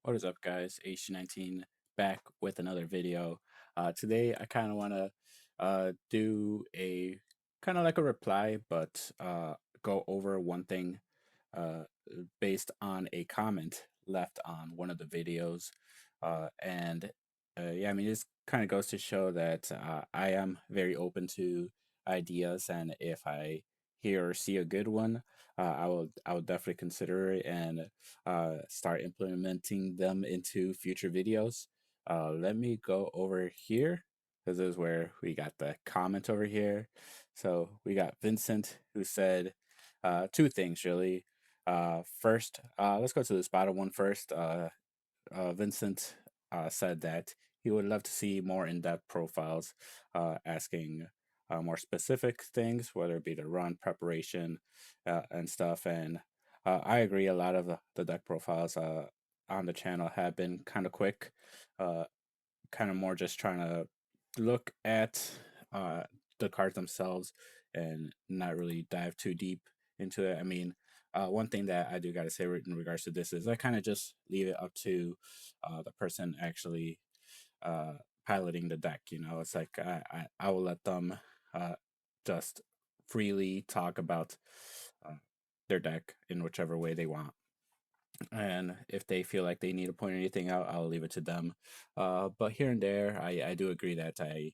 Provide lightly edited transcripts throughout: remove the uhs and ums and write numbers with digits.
What is up, guys? H19 back with another video. Today, I kind of want to do a kind of like a reply, but go over one thing uh, based on a comment left on one of the videos. And yeah, I mean, this kind of goes to show that I am very open to ideas, and if I hear or see a good one, I will definitely consider it and start implementing them into future videos. Let me go over here because this is where we got the comment over here. So we got Vincent who said two things really. First, let's go to this bottom one first. Vincent said that he would love to see more in-depth profiles, asking more specific things, whether it be the run preparation and stuff. And I agree. A lot of the deck profiles on the channel have been kind of quick, uh, kind of more just trying to look at uh, the cards themselves and not really dive too deep into it. I mean, one thing that I do got to say in regards to this is I kind of just leave it up to the person actually uh, piloting the deck. You know, it's like I will let them uh, just freely talk about uh, their deck in whichever way they want. And if they feel like they need to point anything out, I'll leave it to them. But here and there, I do agree that I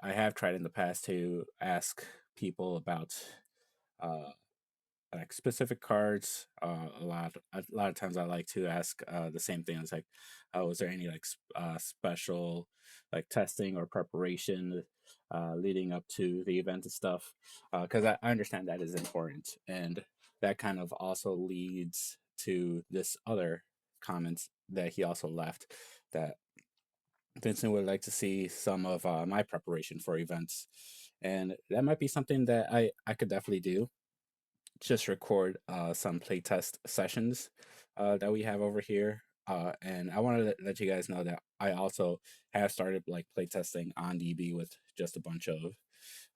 have tried in the past to ask people about uh, like specific cards. A lot of times I like to ask the same thing. It's like, was there any like special like testing or preparation leading up to the event and stuff? Because I understand that is important, and that kind of also leads to this other comments that he also left that Vincent would like to see some of my preparation for events, and that might be something that I could definitely do, just record some playtest sessions that we have over here. And I want to let you guys know that I also have started like playtesting on DB with just a bunch of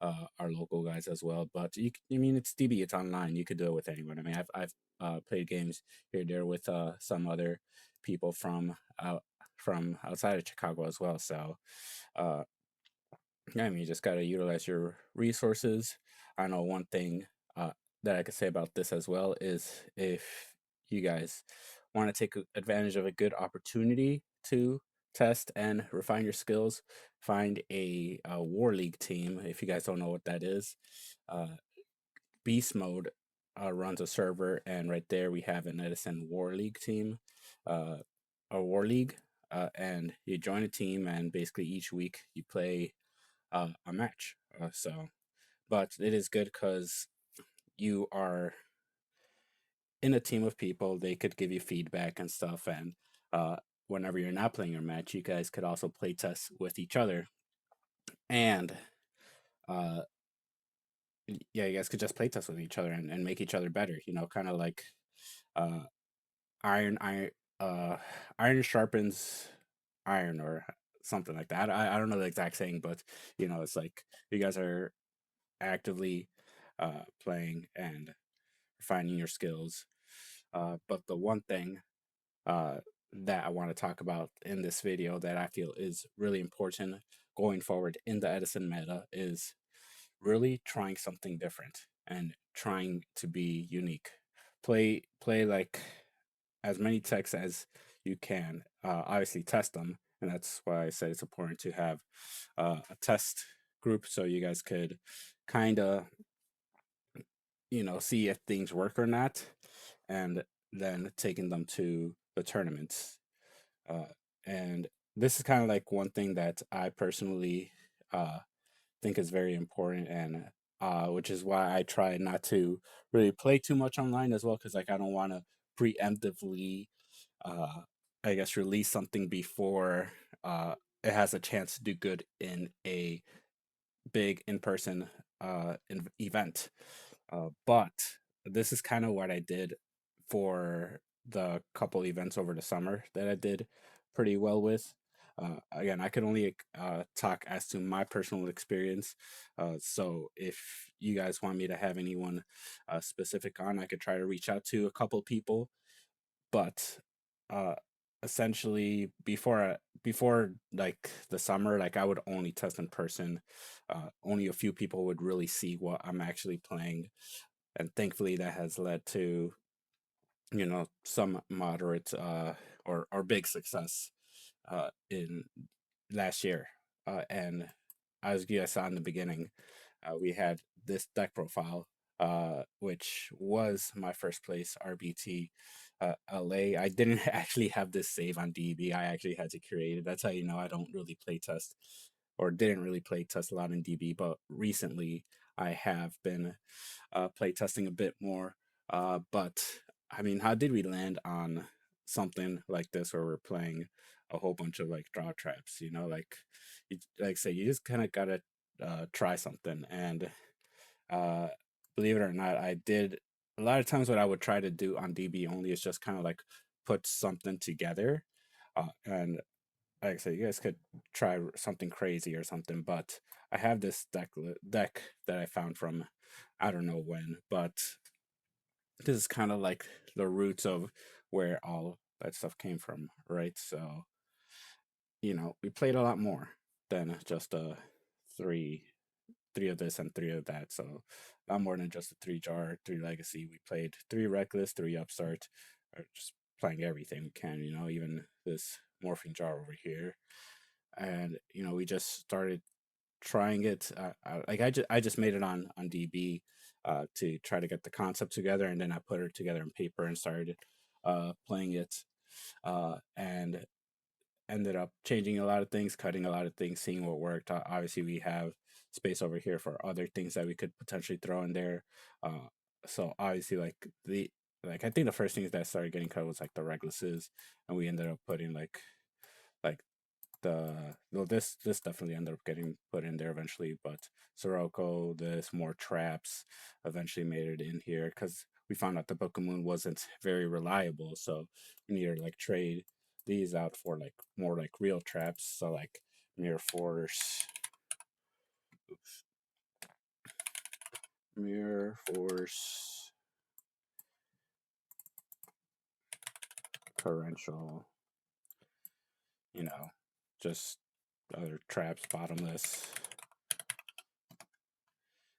our local guys as well. But I mean, it's DB, it's online. You could do it with anyone. I mean, I've played games here and there with some other people from outside of Chicago as well. So uh, yeah, I mean, you just got to utilize your resources. I know one thing that I could say about this as well is if you guys want to take advantage of a good opportunity to test and refine your skills, find a War League team. If you guys don't know what that is, uh, Beast Mode runs a server, and right there we have an Edison War League team, uh, a War League. And you join a team, and basically each week you play a match. But it is good because you are in a team of people. They could give you feedback and stuff, and uh, whenever you're not playing your match, you guys could also play test with each other, and uh, yeah, you guys could just play test with each other and make each other better. You know, kind of like uh, iron, iron, uh, iron sharpens iron or something like that. I don't know the exact saying, but you know, it's like you guys are actively playing and refining your skills. But the one thing uh, that I want to talk about in this video that I feel is really important going forward in the Edison meta is really trying something different and trying to be unique. Play like as many texts as you can. Obviously, test them, and that's why I said it's important to have a test group so you guys could kind of see if things work or not, and then taking them to the tournaments. Uh, and this is kind of like one thing that I personally uh, think is very important, and which is why I try not to really play too much online as well, because like I don't want to preemptively, uh, I guess, release something before it has a chance to do good in a big in-person event. But this is kind of what I did for the couple events over the summer that I did pretty well with. Again, I can only talk as to my personal experience. So if you guys want me to have anyone specific on, I could try to reach out to a couple people. But uh, essentially before like the summer, like I would only test in person. Only a few people would really see what I'm actually playing, and thankfully that has led to some moderate or big success in last year. And as you guys saw in the beginning, we had this deck profile, which was my first place RBT LA. I didn't actually have this save on DB. I actually had to create it. That's how you know I don't really play test or didn't really play test a lot in DB. But recently I have been play testing a bit more. But I mean, how did we land on something like this where we're playing a whole bunch of like draw traps? Like like say you just kind of gotta try something. And uh, believe it or not, I did a lot of times what I would try to do on DB only is just kind of like put something together. And like I said, you guys could try something crazy or something, but I have this deck that I found from I don't know when, but this is kind of like the roots of where all that stuff came from, right? So, we played a lot more than just three three of this and three of that. So a lot more than just a three jar, three legacy. We played three reckless, three upstart, or just playing everything we can, even this morphing jar over here. And we just started trying it. I just made it on DB to try to get the concept together, and then I put it together in paper and started playing it, and ended up changing a lot of things, cutting a lot of things, seeing what worked. Obviously, we have space over here for other things that we could potentially throw in there. So obviously, like I think the first things that started getting cut was like the recklesses, and we ended up putting like the well this definitely ended up getting put in there eventually, but Sirocco, this more traps eventually made it in here because we found out the Book of Moon wasn't very reliable, so we needed to like trade these out for like more like real traps. So like Mirror Force, oops, Mirror Force, Torrential, you know, just other traps, bottomless.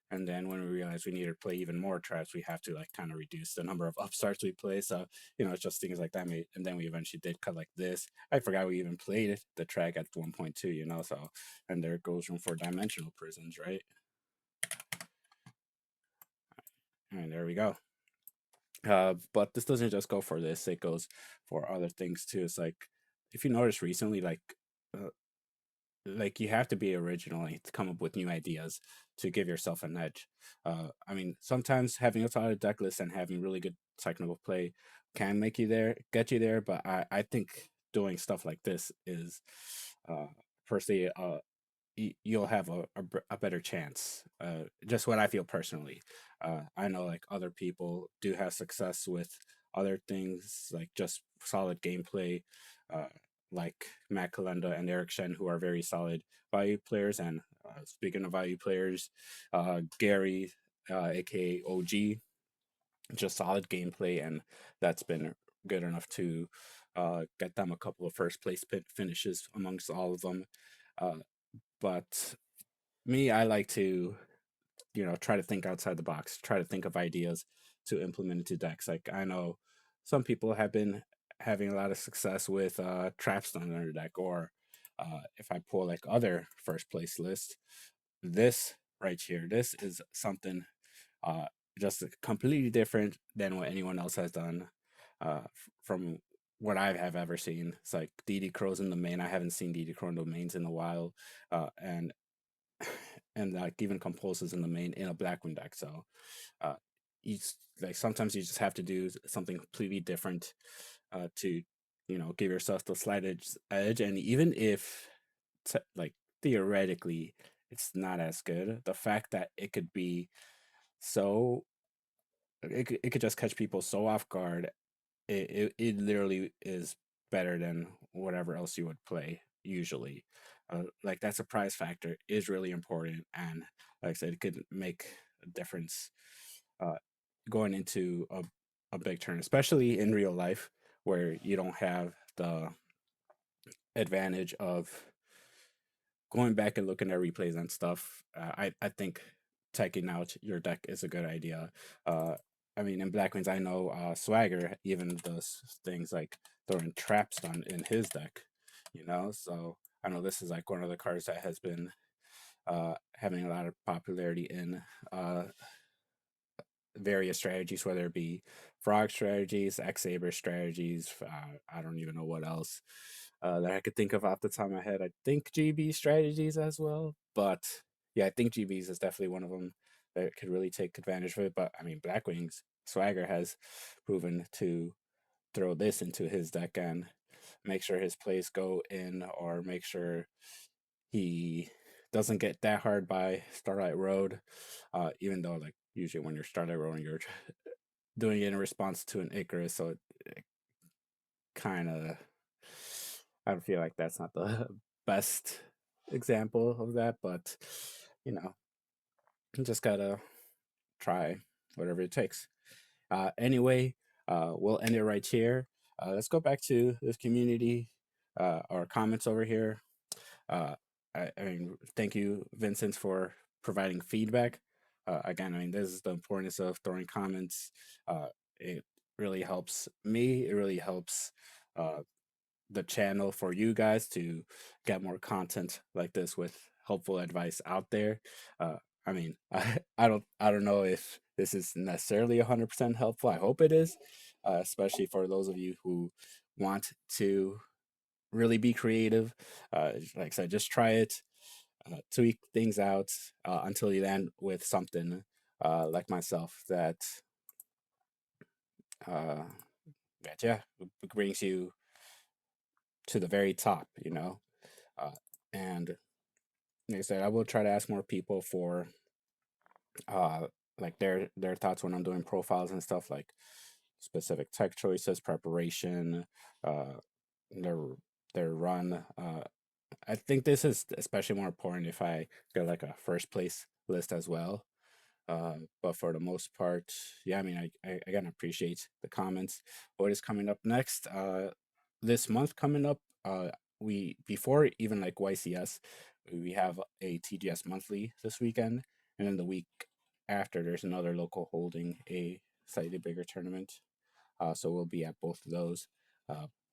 And then when we realized we needed to play even more traps, we have to like kind of reduce the number of upstarts we play. So, it's just things like that. And then we eventually did cut like this. I forgot we even played it, the track at 1.2, so, and there goes room for dimensional prisons, right? And there we go. But this doesn't just go for this, it goes for other things too. It's like, if you notice recently, uh, like you have to be original and to come up with new ideas to give yourself an edge. I mean, sometimes having a solid deck list and having really good technical play can make you there, get you there. But I think doing stuff like this is, uh, personally, you'll have a better chance. Just what I feel personally. I know like other people do have success with other things, like just solid gameplay, uh, like Matt Kalenda and Eric Shen, who are very solid value players. And speaking of value players, Gary, aka OG, just solid gameplay, and that's been good enough to get them a couple of first place finishes amongst all of them. Uh, but me, I like to, try to think outside the box, try to think of ideas to implement into decks. Like I know some people have been having a lot of success with traps on their deck, or if I pull like other first place lists, this right here, this is something uh, just completely different than what anyone else has done from what I have ever seen. It's like DD Crow's in the main. I haven't seen DD Crow in the mains in a while, and like even compulses in the main in a Blackwing deck. So uh, like sometimes you just have to do something completely different to give yourself the slight edge. And even if like theoretically it's not as good, the fact that it could be so it could just catch people so off guard, it literally is better than whatever else you would play usually. Like that surprise factor is really important, and like I said, it could make a difference uh, going into a big turn, especially in real life where you don't have the advantage of going back and looking at replays and stuff. I think checking out your deck is a good idea. Uh, I mean, in Black Wings, I know Swagger even does things like throwing trap stun in his deck, you know. So I know this is like one of the cards that has been having a lot of popularity in uh, various strategies, whether it be frog strategies, X Saber strategies. I don't even know what else that I could think of off the top of my head. I think GB strategies as well, but yeah, I think GBs is definitely one of them that could really take advantage of it. But I mean, Blackwings Swagger has proven to throw this into his deck and make sure his plays go in, or make sure he doesn't get that hard by Starlight Road. Even though, like, usually when you're Starlight Road, you're doing it in response to an Icarus, so it kind of, I feel like that's not the best example of that, but you know, you just gotta try whatever it takes. Anyway, we'll end it right here. Let's go back to this community, our comments over here. Uh, I mean, thank you, Vincent, for providing feedback. Again, I mean, this is the importance of throwing comments. It really helps me. It really helps uh, the channel for you guys to get more content like this with helpful advice out there. I mean, I don't know if this is necessarily 100% helpful. I hope it is, especially for those of you who want to really be creative. Like I said, just try it, tweak things out until you land with something like myself uh, that yeah brings you to the very top, you know. Uh, and like I said, I will try to ask more people for uh, like their thoughts when I'm doing profiles and stuff, like specific tech choices, preparation, uh, their their run. I think this is especially more important if I get like a first place list as well. But for the most part, yeah, I mean, I again appreciate the comments. What is coming up next? This month coming up, we before even like YCS, we have a TGS monthly this weekend, and then the week after, there's another local holding a slightly bigger tournament. So we'll be at both of those.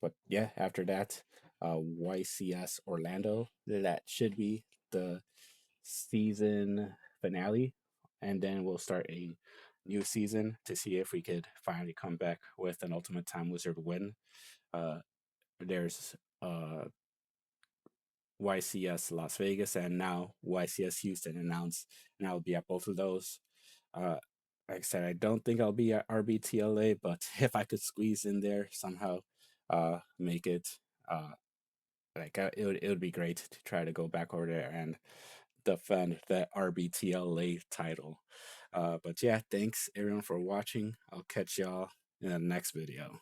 But yeah, after that, YCS Orlando, that should be the season finale. And then we'll start a new season to see if we could finally come back with an Ultimate Time Wizard win. Uh, there's YCS Las Vegas and now YCS Houston announced, and I'll be at both of those. Uh, like I said, I don't think I'll be at RBTLA, but if I could squeeze in there somehow, make it, uh, it would be great to try to go back over there and defend that RBTLA title. But yeah, thanks everyone for watching. I'll catch y'all in the next video.